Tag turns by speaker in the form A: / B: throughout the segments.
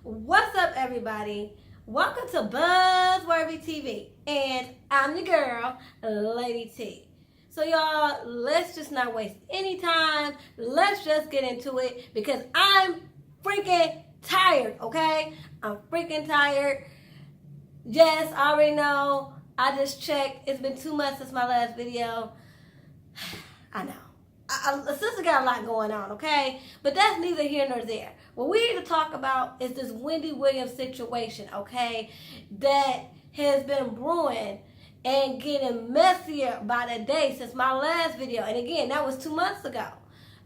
A: What's up, everybody? Welcome to Buzzworthy TV, and I'm your girl, Lady T. So, y'all, let's just not waste any time. Let's just get into it because I'm freaking tired, okay? I'm freaking tired. Yes, I already know. I just checked. It's been 2 months since my last video. I know. A sister got a lot going on, okay? But that's neither here nor there. What we need to talk about is this Wendy Williams situation, okay? That has been brewing and getting messier by the day since my last video. And again, that was 2 months ago,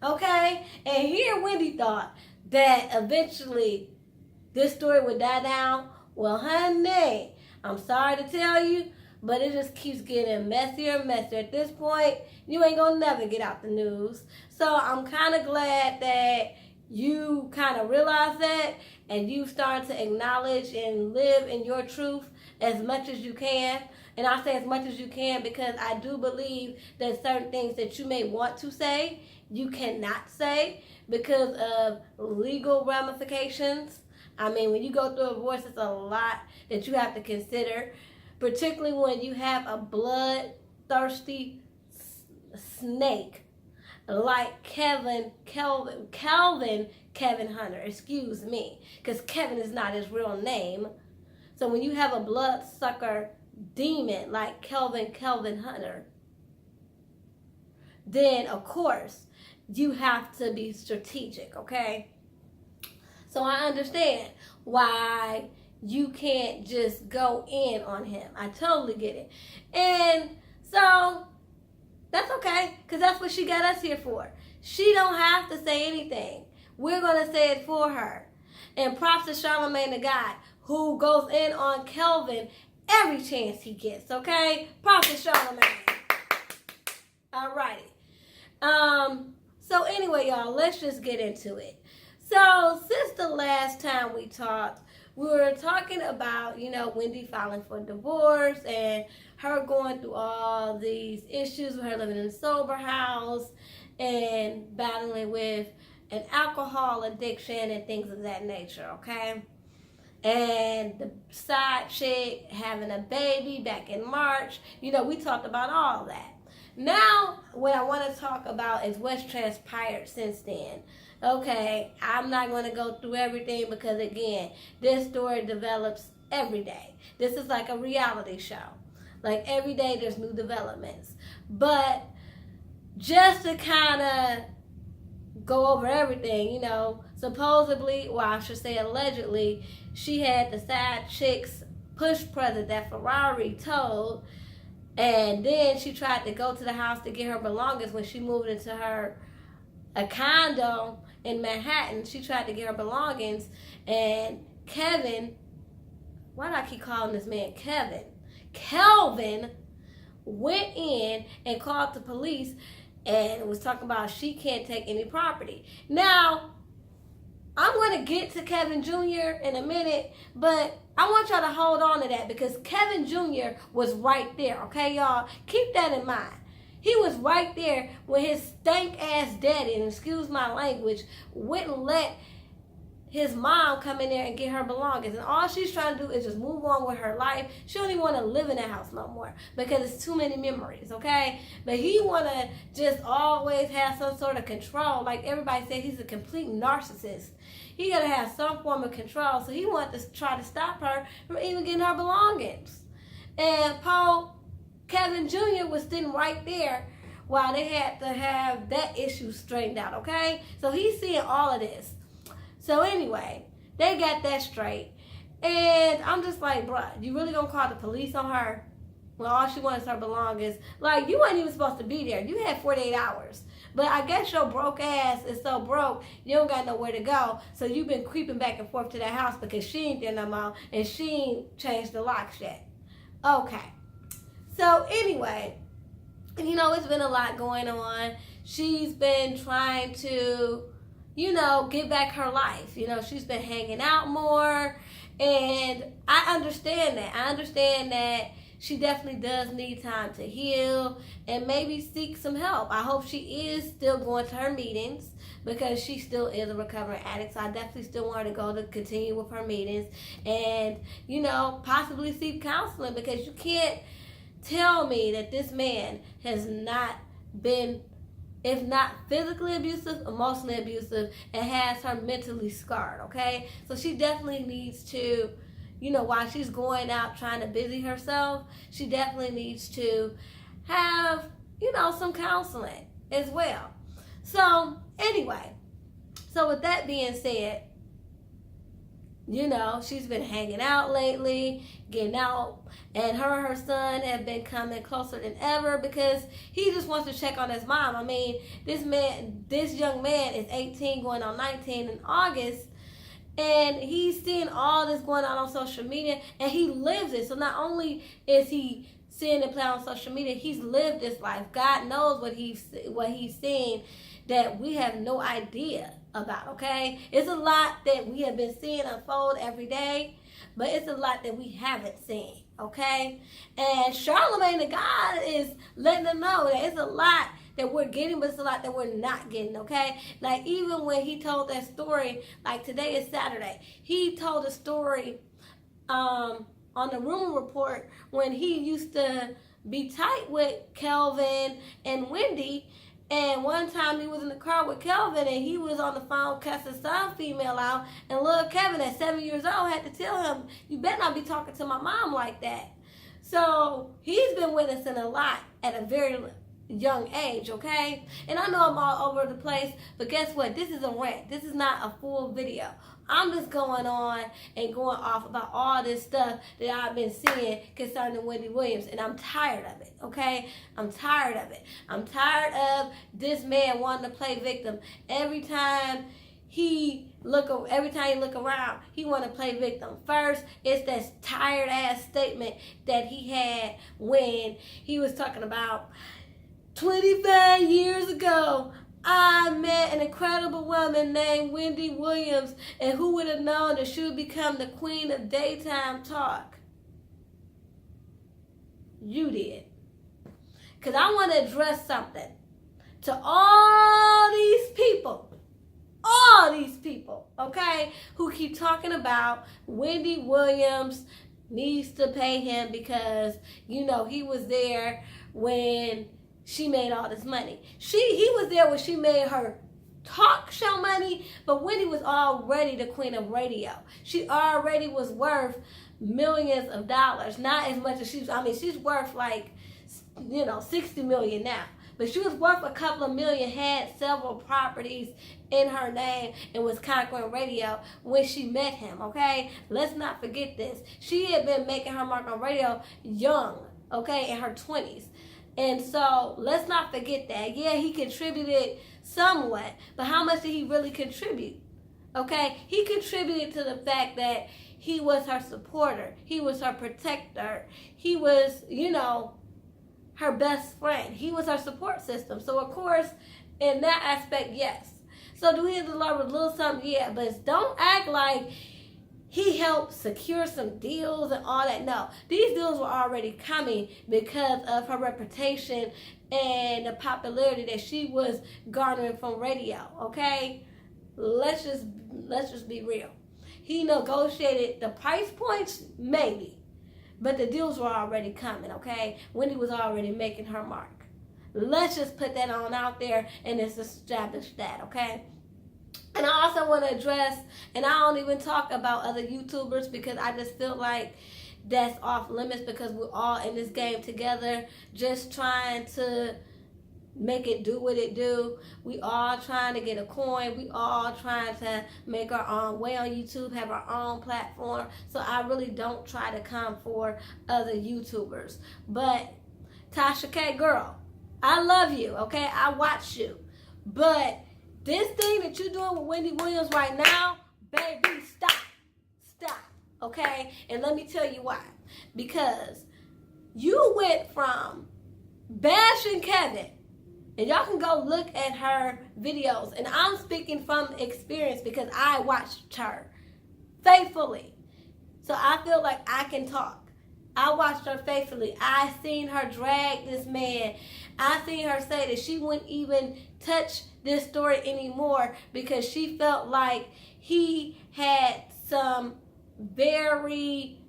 A: okay? And here Wendy thought that eventually this story would die down. Well, honey, I'm sorry to tell you, but it just keeps getting messier and messier. At this point, you ain't gonna never get out the news. So I'm kind of glad that you kind of realize that and you start to acknowledge and live in your truth as much as you can. And I say as much as you can because I do believe that certain things that you may want to say, you cannot say because of legal ramifications. I mean, when you go through a divorce, it's a lot that you have to consider, particularly when you have a bloodthirsty snake like Kevin Hunter, excuse me, because Kevin is not his real name. So when you have a bloodsucker demon like Kelvin Hunter, then of course you have to be strategic, okay? So I understand why you can't just go in on him. I totally get it. And so that's okay, because that's what she got us here for. She don't have to say anything. We're going to say it for her. And props to Charlamagne the God, who goes in on Kelvin every chance he gets, okay? Props to Charlamagne. Alrighty. So anyway, y'all, let's just get into it. So since the last time we talked, we were talking about, Wendy filing for divorce and her going through all these issues with her living in a sober house and battling with an alcohol addiction and things of that nature, okay? And the side chick having a baby back in March. We talked about all that. Now, what I want to talk about is what's transpired since then. Okay, I'm not going to go through everything because, again, this story develops every day. This is like a reality show. Like, every day there's new developments. But just to kind of go over everything, supposedly, well, I should say allegedly, she had the side chick's push present that Ferrari told. And then she tried to go to the house to get her belongings when she moved into a condo in Manhattan. She tried to get her belongings, and Kevin, why do I keep calling this man Kevin? Kelvin went in and called the police and was talking about she can't take any property. Now, I'm going to get to Kevin Jr. in a minute, but I want y'all to hold on to that because Kevin Jr. was right there, okay, y'all? Keep that in mind. He was right there when his stank-ass daddy, and excuse my language, wouldn't let his mom come in there and get her belongings. And all she's trying to do is just move on with her life. She don't even want to live in that house no more because it's too many memories, okay? But he want to just always have some sort of control. Like everybody said, he's a complete narcissist. He got to have some form of control. So he wanted to try to stop her from even getting her belongings. And Kevin Jr. was sitting right there while they had to have that issue straightened out, okay? So he's seeing all of this. So anyway, they got that straight. And I'm just like, bruh, you really gonna call the police on her when all she wants is her belongings? Like, you weren't even supposed to be there. You had 48 hours. But I guess your broke ass is so broke, you don't got nowhere to go. So you've been creeping back and forth to that house because she ain't there no more and she ain't changed the locks yet. Okay. So anyway, it's been a lot going on. She's been trying to, get back her life. She's been hanging out more. And I understand that. I understand that she definitely does need time to heal and maybe seek some help. I hope she is still going to her meetings because she still is a recovering addict. So I definitely still want her to go to continue with her meetings and, you know, possibly seek counseling, because you can't tell me that this man has not been, if not physically abusive, emotionally abusive, and has her mentally scarred, okay? So she definitely needs to, you know, while she's going out trying to busy herself, she definitely needs to have, you know, some counseling as well. So anyway, so with that being said, you know, she's been hanging out lately, getting out, and her son have been coming closer than ever because he just wants to check on his mom. I mean, this young man is 18 going on 19 in August, and he's seeing all this going on social media, and he lives it. So not only is he seeing it play on social media, he's lived this life. God knows what he's seeing that we have no idea about, okay? It's a lot that we have been seeing unfold every day, but it's a lot that we haven't seen, okay? And Charlamagne the God is letting them know that it's a lot that we're getting, but it's a lot that we're not getting, okay? Like, even when he told that story, like today is Saturday, he told a story on the Rumor Report when he used to be tight with Kelvin and Wendy. And one time he was in the car with Kelvin and he was on the phone cussing some female out, and little Kevin at 7 years old had to tell him, you better not be talking to my mom like that. So he's been witnessing a lot at a very young age, okay? And I know I'm all over the place, but guess what? This is a rant. This is not a full video. I'm just going on and going off about all this stuff that I've been seeing concerning Wendy Williams, and I'm tired of it, okay? I'm tired of it. I'm tired of this man wanting to play victim. Every time he look around, he want to play victim. First, it's that tired ass statement that he had when he was talking about 25 years ago, I met an incredible woman named Wendy Williams, and who would have known that she would become the queen of daytime talk? You did. Because I want to address something to all these people, okay, who keep talking about Wendy Williams needs to pay him because, you know, he was there when she made all this money. He was there when she made her talk show money, but Wendy was already the queen of radio. She already was worth millions of dollars. Not as much as she's worth like, you know, 60 million now. But she was worth a couple of million, had several properties in her name, and was conquering radio when she met him, okay? Let's not forget this. She had been making her mark on radio young, okay, in her 20s. And so let's not forget that. Yeah, he contributed somewhat, but how much did he really contribute? Okay, he contributed to the fact that he was her supporter. He was her protector. He was, you know, her best friend. He was her support system. So, of course, in that aspect, yes. So do he deserve a little something? Yeah, but don't act like he helped secure some deals and all that. No, these deals were already coming because of her reputation and the popularity that she was garnering from radio, okay? Let's just be real. He negotiated the price points, maybe, but the deals were already coming, okay? Wendy was already making her mark. Let's just put that on out there and let's establish that, okay? And I also want to address, and I don't even talk about other YouTubers because I just feel like that's off limits because we're all in this game together just trying to make it do what it do. We all trying to get a coin. We all trying to make our own way on YouTube, have our own platform. So I really don't try to come for other YouTubers. But Tasha K, girl, I love you, okay? I watch you. But this thing that you're doing with Wendy Williams right now, baby, stop. Stop, okay? And let me tell you why. Because you went from bashing Kevin, and y'all can go look at her videos, and I'm speaking from experience because I watched her faithfully. So I feel like I can talk. I watched her faithfully. I seen her drag this man. I seen her say that she wouldn't even touch this story anymore because she felt like he had some very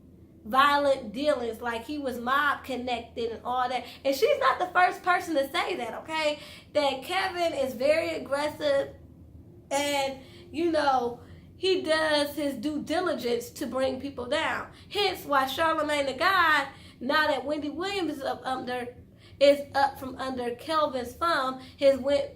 A: violent dealings, like he was mob connected and all that. And she's not the first person to say that, okay? That Kevin is very aggressive and, you know, he does his due diligence to bring people down. Hence why Charlemagne the God, now that Wendy Williams is up from under Kelvin's thumb, has went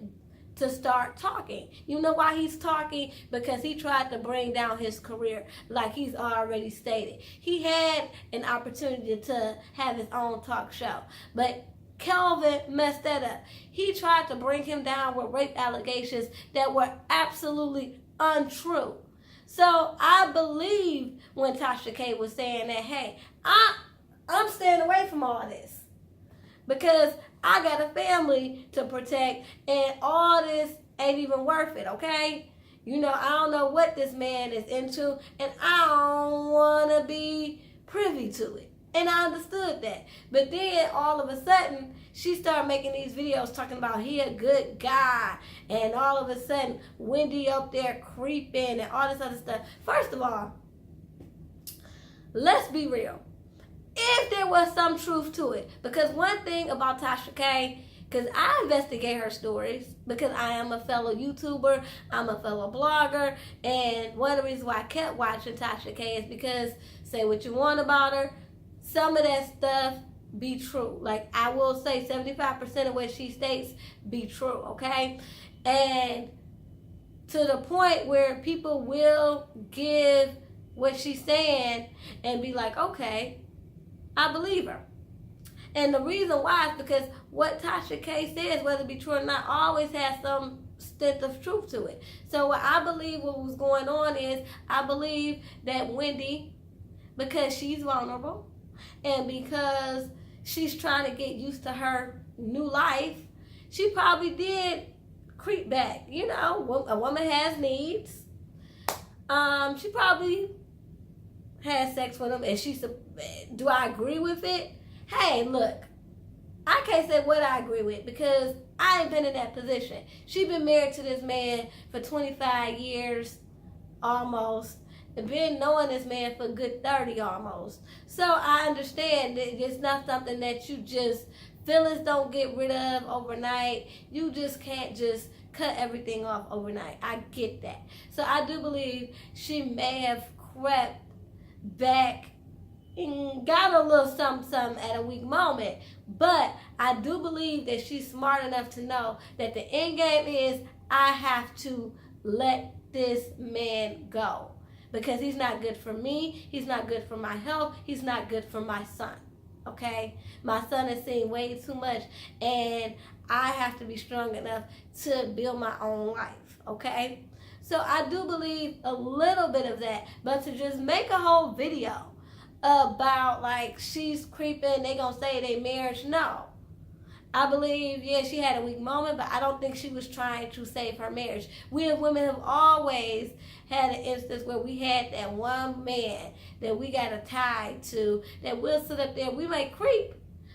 A: to start talking. You know why he's talking? Because he tried to bring down his career, like he's already stated. He had an opportunity to have his own talk show, but Kelvin messed that up. He tried to bring him down with rape allegations that were absolutely untrue. So I believe when Tasha K was saying that, hey, I'm staying away from all this because I got a family to protect and all this ain't even worth it, okay? You know, I don't know what this man is into and I don't want to be privy to it. And I understood that. But then all of a sudden, she started making these videos talking about he a good guy. And all of a sudden, Wendy up there creeping and all this other stuff. First of all, let's be real. If there was some truth to it. Because one thing about Tasha K, because I investigate her stories, because I am a fellow YouTuber, I'm a fellow blogger, and one of the reasons why I kept watching Tasha K is because, say what you want about her, some of that stuff be true. Like, I will say 75% of what she states be true, okay? And to the point where people will give what she's saying and be like, okay, I believe her. And the reason why is because what Tasha K says, whether it be true or not, always has some stint of truth to it. So what I believe what was going on is, I believe that Wendy, because she's vulnerable, and because she's trying to get used to her new life, she probably did creep back. You know, a woman has needs. She probably had sex with him, and do I agree with it? Hey, look, I can't say what I agree with because I ain't been in that position. She been married to this man for 25 years, almost. Been knowing this man for a good 30 almost. So I understand that it's not something that you just, feelings don't get rid of overnight. You just can't just cut everything off overnight. I get that. So I do believe she may have crept back and got a little something at a weak moment. But I do believe that she's smart enough to know that the end game is, I have to let this man go. Because he's not good for me. He's not good for my health. He's not good for my son. Okay? My son has seen way too much. And I have to be strong enough to build my own life. Okay? So I do believe a little bit of that. But to just make a whole video about like she's creeping, they gonna say they marriage, no. I believe, yeah, she had a weak moment, but I don't think she was trying to save her marriage. We as women have always had an instance where we had that one man that we got a tie to, that we'll sit up there, we may creep,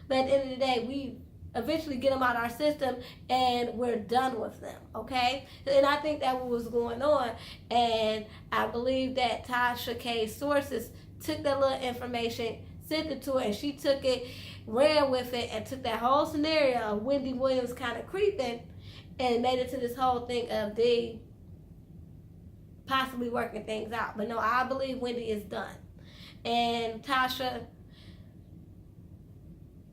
A: but at the end of the day, we eventually get them out of our system and we're done with them, okay? And I think that was going on, and I believe that Tasha K's sources took that little information, sent it to her, and she took it, ran with it, and took that whole scenario of Wendy Williams kind of creeping and made it to this whole thing of they possibly working things out. But no, I believe Wendy is done. And Tasha,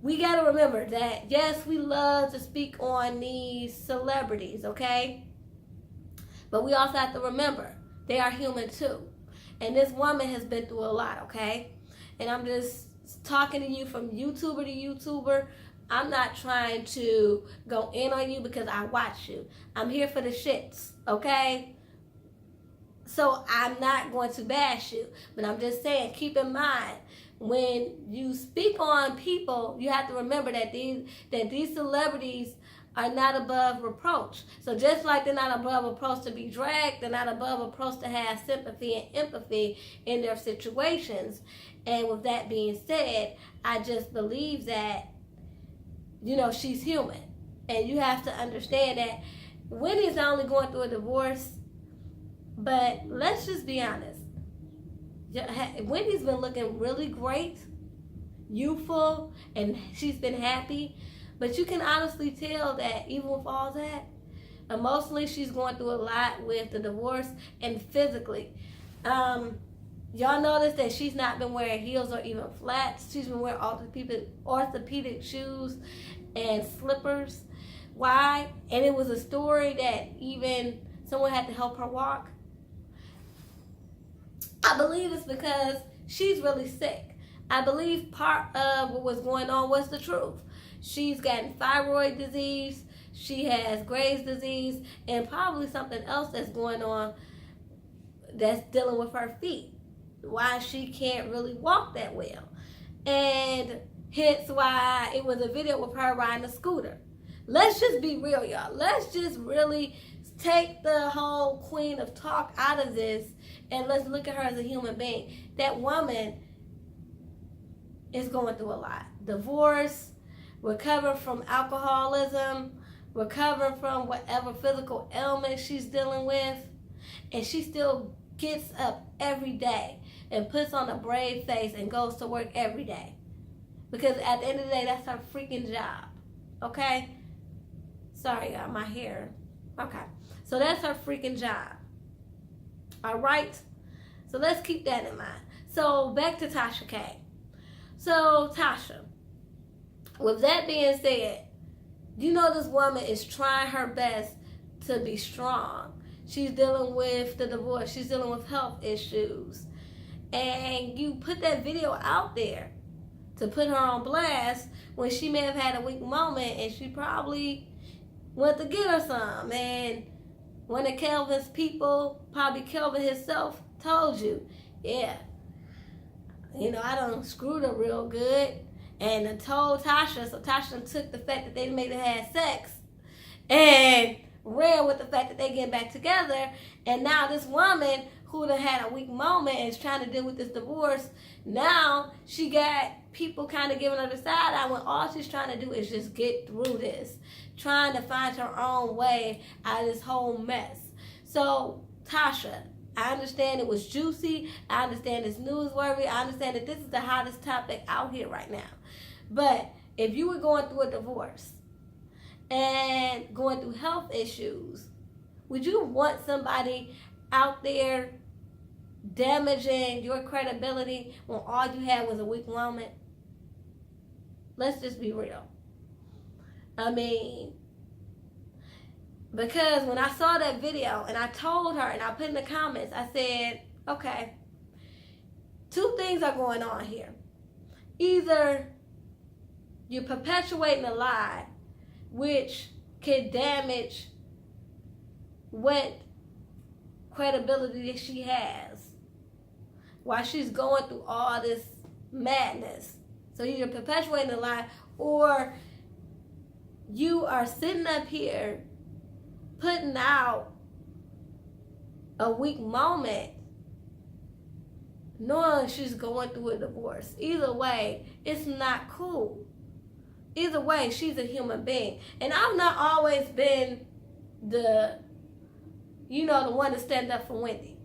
A: we got to remember that, yes, we love to speak on these celebrities, okay? But we also have to remember, they are human too. And this woman has been through a lot, okay? And I'm just talking to you from YouTuber to YouTuber. I'm not trying to go in on you because I watch you. I'm here for the shits, okay? So I'm not going to bash you. But I'm just saying, keep in mind, when you speak on people, you have to remember that these celebrities are not above reproach. So just like they're not above reproach to be dragged, they're not above reproach to have sympathy and empathy in their situations. And with that being said, I just believe that, she's human. And you have to understand that Wendy's not only going through a divorce, but let's just be honest. Wendy's been looking really great, youthful, and she's been happy. But you can honestly tell that even with all that, emotionally she's going through a lot with the divorce, and physically. Y'all notice that she's not been wearing heels or even flats. She's been wearing orthopedic shoes and slippers. Why? And it was a story that even someone had to help her walk. I believe it's because she's really sick. I believe part of what was going on was the truth. She's gotten thyroid disease, she has Graves' disease, and probably something else that's going on that's dealing with her feet. Why she can't really walk that well. And hence why it was a video with her riding a scooter. Let's just be real, y'all. Let's just really take the whole queen of talk out of this and let's look at her as a human being. That woman is going through a lot. Divorce, recovering from alcoholism, recovering from whatever physical ailment she's dealing with, and she still gets up every day and puts on a brave face and goes to work every day. Because at the end of the day, that's her freaking job. Okay? Sorry, y'all, my hair. Okay. So that's her freaking job. All right? So let's keep that in mind. So back to Tasha K. So Tasha, with that being said, this woman is trying her best to be strong. She's dealing with the divorce. She's dealing with health issues. And you put that video out there to put her on blast when she may have had a weak moment and she probably went to get her some. And one of Kelvin's people, probably Kelvin himself, told you, yeah, I done screwed her real good. And I told Tasha, so Tasha took the fact that they maybe had sex and ran with the fact that they get back together. And now this woman who done had a weak moment and is trying to deal with this divorce, now she got people kind of giving her the side eye when all she's trying to do is just get through this, trying to find her own way out of this whole mess. So Tasha, I understand it was juicy. I understand it's newsworthy. I understand that this is the hottest topic out here right now. But if you were going through a divorce and going through health issues, would you want somebody out there damaging your credibility when all you had was a weak moment? Let's just be real. I mean, because when I saw that video and I told her and I put in the comments, I said, okay, two things are going on here. Either you're perpetuating a lie, which could damage what credibility that she has while she's going through all this madness. So you're perpetuating a lie, or you are sitting up here putting out a weak moment knowing she's going through a divorce. Either way, it's not cool. Either way, she's a human being. And I've not always been the one to stand up for Wendy.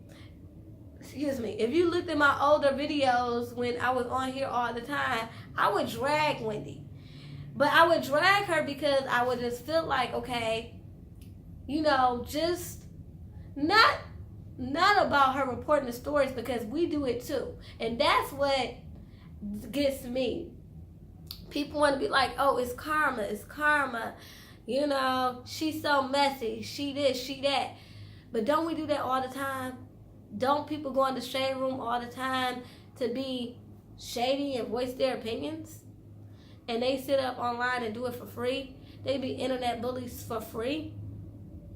A: Excuse me. If you looked at my older videos when I was on here all the time, I would drag Wendy. But I would drag her because I would just feel like, okay, just not about her reporting the stories, because we do it too. And that's what gets me. People want to be like, oh, it's karma. She's so messy. She this, she that. But don't we do that all the time? Don't people go in the shade room all the time to be shady and voice their opinions? And they sit up online and do it for free. They be internet bullies for free.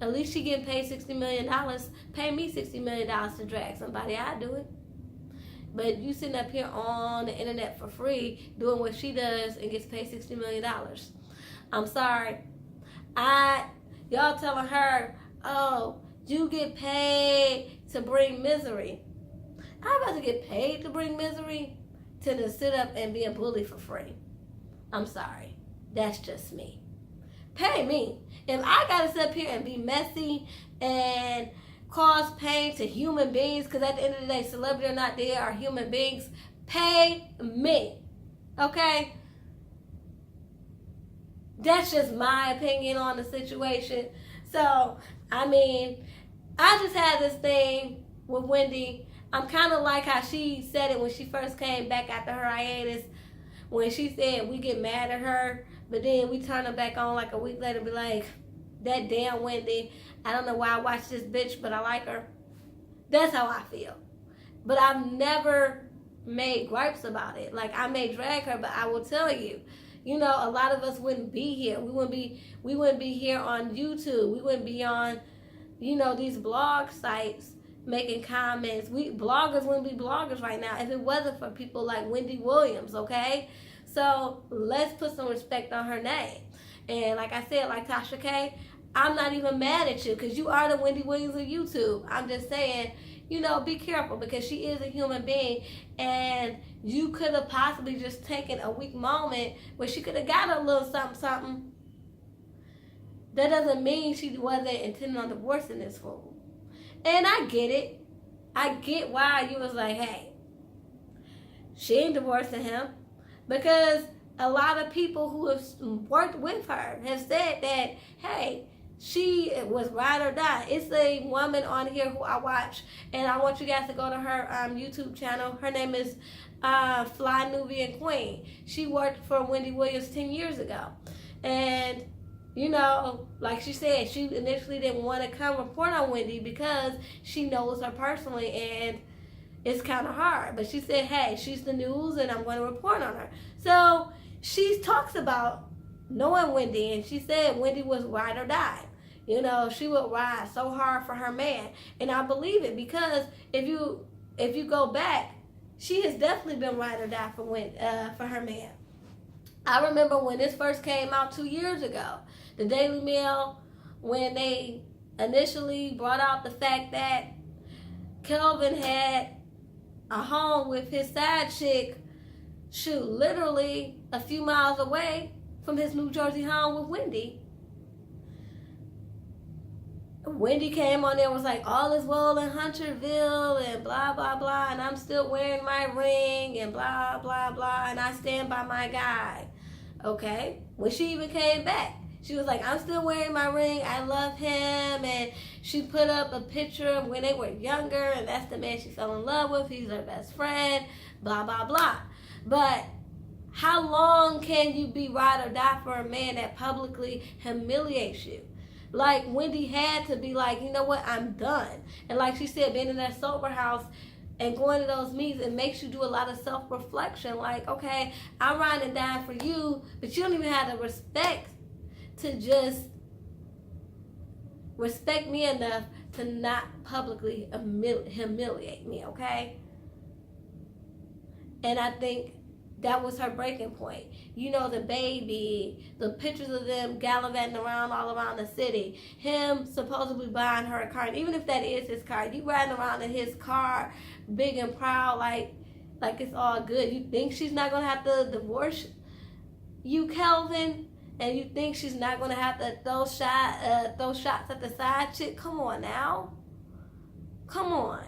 A: At least she getting paid $60 million. Pay me $60 million to drag somebody. I do it. But you sitting up here on the internet for free doing what she does and gets paid $60 million. I'm sorry. Y'all telling her, oh, you get paid to bring misery. I'd rather get paid to bring misery than to sit up and be a bully for free. I'm sorry. That's just me. Pay me. If I gotta sit up here and be messy and cause pain to human beings, because at the end of the day, celebrity or not, they are human beings, pay me. Okay? That's just my opinion on the situation. So, I mean, I just had this thing with Wendy. I'm kind of like how she said it when she first came back after her hiatus, when she said we get mad at her, but then we turn her back on like a week later and be like, that damn Wendy, I don't know why I watch this bitch, but I like her. That's how I feel. But I've never made gripes about it. Like, I may drag her, but I will tell you, you know, a lot of us wouldn't be here. We wouldn't be here on YouTube. We wouldn't be on, you know, these blog sites making comments. Bloggers wouldn't be bloggers right now if it wasn't for people like Wendy Williams, okay? So let's put some respect on her name. And like I said, like Tasha K, I'm not even mad at you because you are the Wendy Williams of YouTube. I'm just saying, you know, be careful because she is a human being, and you could have possibly just taken a weak moment where she could have got a little something. That doesn't mean she wasn't intending on divorcing this fool. And I get it. I get why you was like, hey, she ain't divorcing him, because a lot of people who have worked with her have said that, hey, she was ride or die. It's a woman on here who I watch, and I want you guys to go to her YouTube channel. Her name is Fly Nubian Queen. She worked for Wendy Williams 10 years ago. And, you know, like she said, she initially didn't want to come report on Wendy because she knows her personally, and it's kind of hard. But she said, hey, she's the news, and I'm going to report on her. So she talks about knowing Wendy, and she said Wendy was ride or die. You know, she would ride so hard for her man. And I believe it, because if you go back, she has definitely been ride or die for her man. I remember when this first came out 2 years ago, the Daily Mail, when they initially brought out the fact that Kelvin had a home with his side chick, shoot, literally a few miles away from his New Jersey home with Wendy. Wendy came on there and was like, all is well in Hunterville and blah, blah, blah, and I'm still wearing my ring and blah, blah, blah, and I stand by my guy. Okay? When she even came back, she was like, I'm still wearing my ring, I love him, and she put up a picture of when they were younger, and that's the man she fell in love with, he's her best friend, blah, blah, blah. But how long can you be ride or die for a man that publicly humiliates you? Like, Wendy had to be like, you know what, I'm done. And like she said, being in that sober house and going to those meetings, it makes you do a lot of self-reflection. Like, okay, I'm riding and dying for you, but you don't even have the respect to just respect me enough to not publicly humiliate me, okay? And I think that was her breaking point. You know, the baby, the pictures of them gallivanting around all around the city, him supposedly buying her a car, and even if that is his car, you riding around in his car, big and proud, like it's all good. You think she's not gonna have to divorce you, Kelvin? And you think she's not gonna have to throw shots at the side chick? Come on now, come on.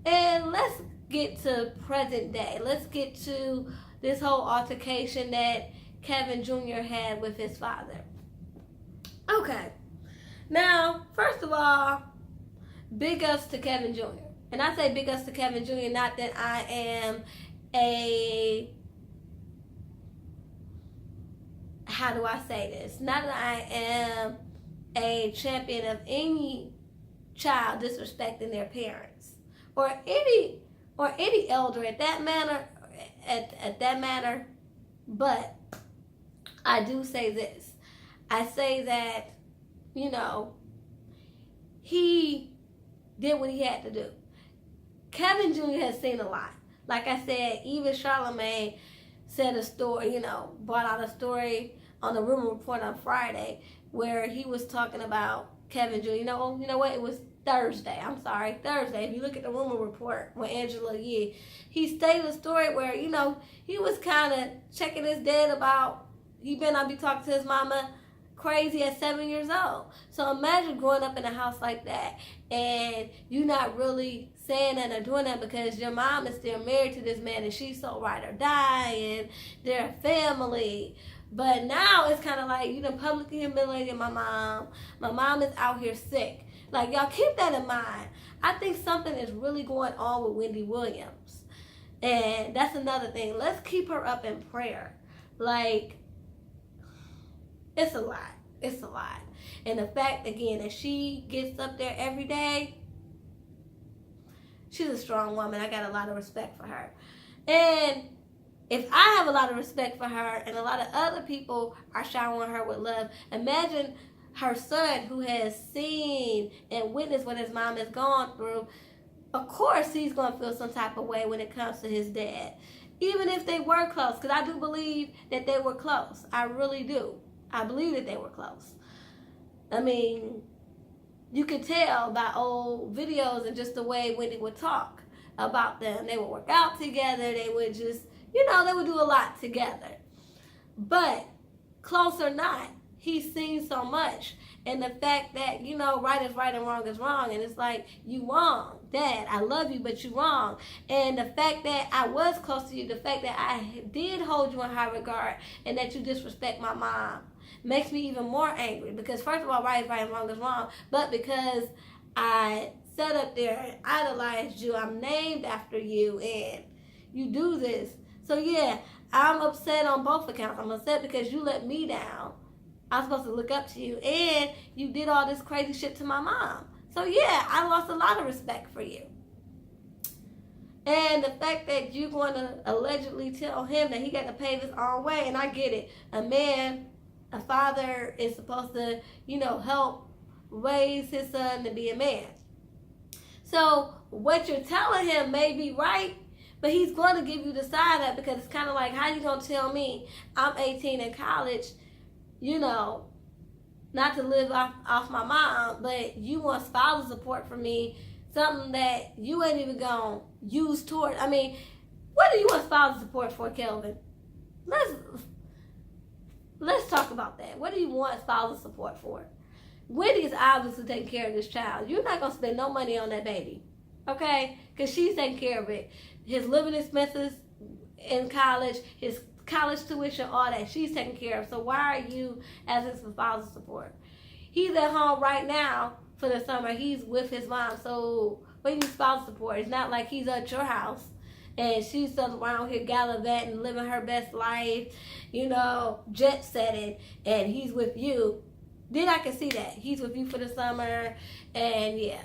A: And let's get to present day. Let's get to this whole altercation that Kevin Jr. had with his father. Okay. Now, first of all, big ups to Kevin Jr. And I say big ups to Kevin Jr. not that I am how do I say this? Not that I am a champion of any child disrespecting their parents or any elder at that matter, but I do say this. I say that, you know, he did what he had to do. Kevin Jr. has seen a lot. Like I said, even Charlamagne said a story, you know, brought out a story on the Rumor Report on Friday where he was talking about Kevin Jr. You know what? It was Thursday. I'm sorry, Thursday. If you look at the rumor report with Angela Yee, he stated a story where, he was kind of checking his dad about he better not be talking to his mama crazy at 7 years old. So imagine growing up in a house like that and you not really saying that or doing that because your mom is still married to this man and she's so ride or die and they're a family. But now it's kind of like you done publicly humiliated my mom. My mom is out here sick. Like, y'all keep that in mind. I think something is really going on with Wendy Williams. And that's another thing. Let's keep her up in prayer. Like, it's a lot. It's a lot. And the fact, again, that she gets up there every day, she's a strong woman. I got a lot of respect for her. And if I have a lot of respect for her and a lot of other people are showering her with love, imagine her son who has seen and witnessed what his mom has gone through. Of course he's going to feel some type of way when it comes to his dad. Even if they were close, because I do believe that they were close. I really do. I believe that they were close. I mean, you could tell by old videos and just the way Wendy would talk about them. They would work out together. They would just, they would do a lot together. But close or not, he's seen so much. And the fact that, right is right and wrong is wrong. And it's like, you wrong. Dad, I love you, but you wrong. And the fact that I was close to you, the fact that I did hold you in high regard and that you disrespect my mom makes me even more angry. Because first of all, right is right and wrong is wrong. But because I sat up there and idolized you, I'm named after you, and you do this. So yeah, I'm upset on both accounts. I'm upset because you let me down. I was supposed to look up to you, and you did all this crazy shit to my mom. So yeah, I lost a lot of respect for you. And the fact that you're going to allegedly tell him that he got to pave his own way, and I get it. A father is supposed to, help raise his son to be a man. So what you're telling him may be right, but he's going to give you the side of it, because it's kind of like, how you going to tell me I'm 18 in college, not to live off my mom, but you want spousal support from me, something that you ain't even going to use toward. I mean, what do you want spousal support for, Kelvin? Let's talk about that. What do you want spousal support for? Wendy is obviously taking care of this child. You're not going to spend no money on that baby, okay? Because she's taking care of it. His living expenses in college, his college tuition, all that, she's taking care of. So why are you asking for spousal support? He's at home right now for the summer. He's with his mom. So what do you need spousal support? It's not like he's at your house and she's still around here gallivanting, living her best life, jet setting, and he's with you. Then I can see that. He's with you for the summer, and yeah.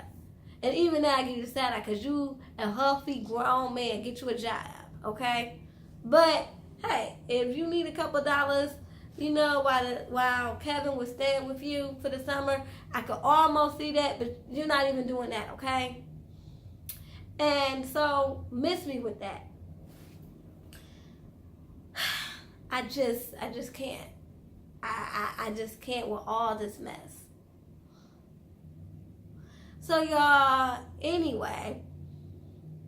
A: And even now I give you the side eye, because you a healthy, grown man. Get you a job, okay? But, hey, if you need a couple dollars, while Kevin was staying with you for the summer, I could almost see that, but you're not even doing that, okay? And so, miss me with that. I just can't. I just can't with all this mess. So y'all, anyway,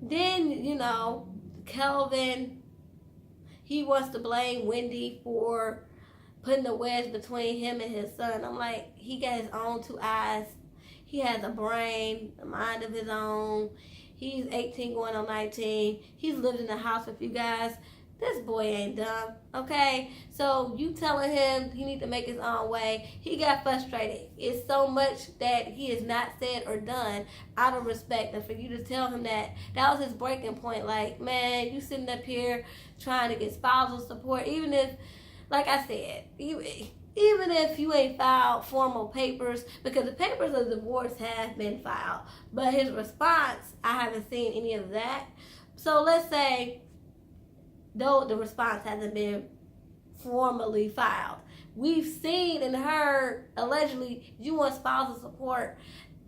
A: then, Kelvin, he wants to blame Wendy for putting the wedge between him and his son. I'm like, he got his own two eyes. He has a brain, a mind of his own. He's 18 going on 19. He's lived in the house with you guys. This boy ain't dumb, okay? So you telling him he need to make his own way. He got frustrated. It's so much that he has not said or done out of respect. And for you to tell him that was his breaking point. Like, man, you sitting up here trying to get spousal support. Even if, like I said, even if you ain't filed formal papers, because the papers of divorce have been filed. But his response, I haven't seen any of that. So let's say, though the response hasn't been formally filed, we've seen and heard allegedly you want spousal support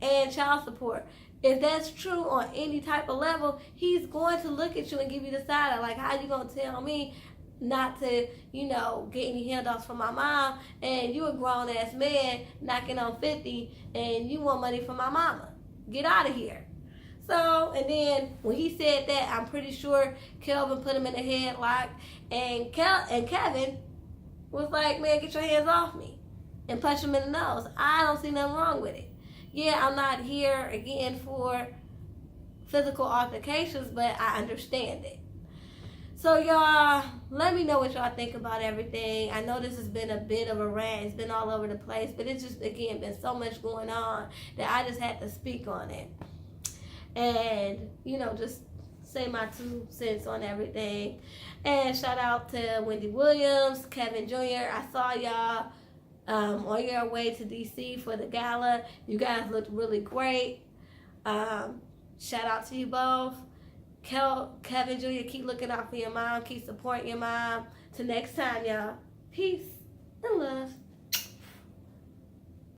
A: and child support. If that's true on any type of level, he's going to look at you and give you the side eye, like, how you gonna tell me not to, get any handouts from my mom, and you a grown ass man knocking on 50 and you want money from my mama. Get out of here. So, and then when he said that, I'm pretty sure Kelvin put him in a headlock, and Kevin was like, man, get your hands off me, and punch him in the nose. I don't see nothing wrong with it. Yeah, I'm not here again for physical altercations, but I understand it. So y'all, let me know what y'all think about everything. I know this has been a bit of a rant. It's been all over the place, but it's just, again, been so much going on that I just had to speak on it. And, just say my 2 cents on everything. And shout out to Wendy Williams, Kevin Jr. I saw y'all on your way to DC for the gala. You guys looked really great. Shout out to you both. Kevin Jr., keep looking out for your mom. Keep supporting your mom. Till next time, y'all. Peace and love.